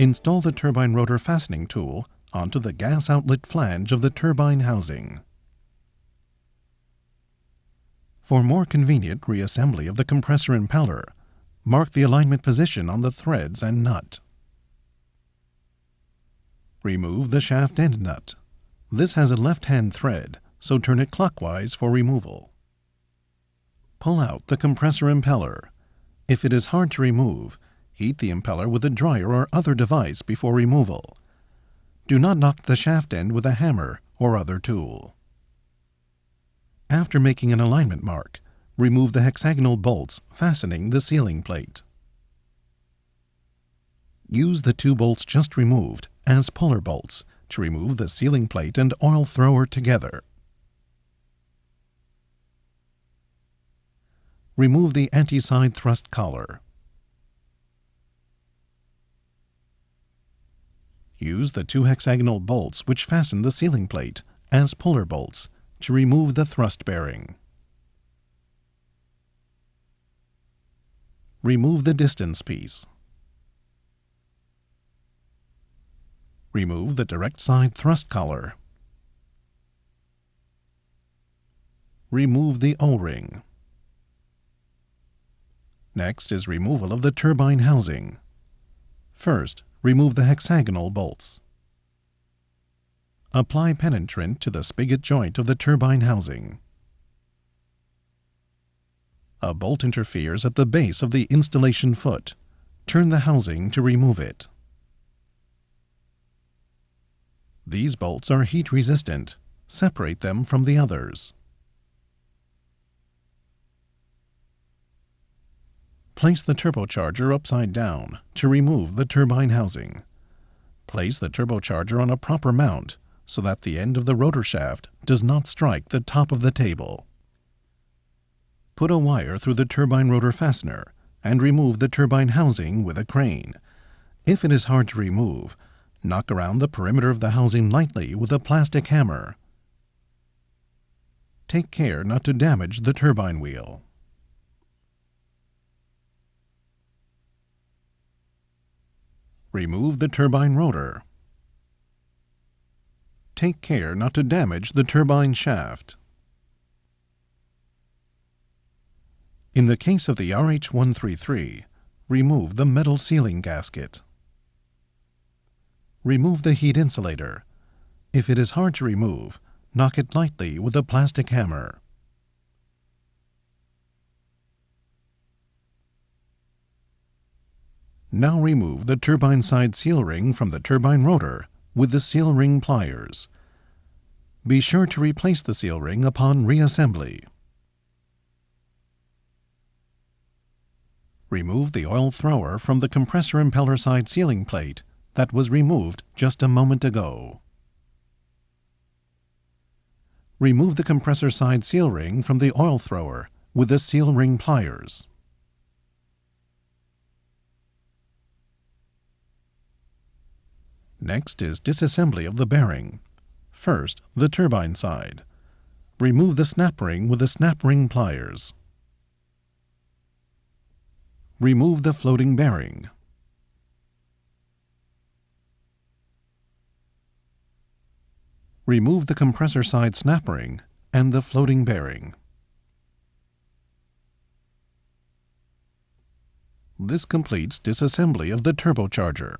Install the turbine rotor fastening tool onto the gas outlet flange of the turbine housing. For more convenient reassembly of the compressor impeller, mark the alignment position on the threads and nut. Remove the shaft end nut. This has a left-hand thread, so turn it clockwise for removal. Pull out the compressor impeller. If it is hard to remove, heat the impeller with a dryer or other device before removal. Do not knock the shaft end with a hammer or other tool. After making an alignment mark, remove the hexagonal bolts fastening the sealing plate. Use the 2 bolts just removed as puller bolts to remove the sealing plate and oil thrower together. Remove the anti-side thrust collar. Use the 2 hexagonal bolts which fasten the sealing plate as puller bolts to remove the thrust bearing. Remove the distance piece. Remove the direct side thrust collar. Remove the O-ring. Next is removal of the turbine housing. First, remove the hexagonal bolts. Apply penetrant to the spigot joint of the turbine housing. A bolt interferes at the base of the installation foot. Turn the housing to remove it. These bolts are heat resistant. Separate them from the others. Place the turbocharger upside down to remove the turbine housing. Place the turbocharger on a proper mount so that the end of the rotor shaft does not strike the top of the table. Put a wire through the turbine rotor fastener and remove the turbine housing with a crane. If it is hard to remove, knock around the perimeter of the housing lightly with a plastic hammer. Take care not to damage the turbine wheel. Remove the turbine rotor. Take care not to damage the turbine shaft. In the case of the RH-133, remove the metal sealing gasket. Remove the heat insulator. If it is hard to remove, knock it lightly with a plastic hammer. Now remove the turbine side seal ring from the turbine rotor with the seal ring pliers. Be sure to replace the seal ring upon reassembly. Remove the oil thrower from the compressor impeller side sealing plate that was removed just a moment ago. Remove the compressor side seal ring from the oil thrower with the seal ring pliers. Next is disassembly of the bearing. First, the turbine side. Remove the snap ring with the snap ring pliers. Remove the floating bearing. Remove the compressor side snap ring and the floating bearing. This completes disassembly of the turbocharger.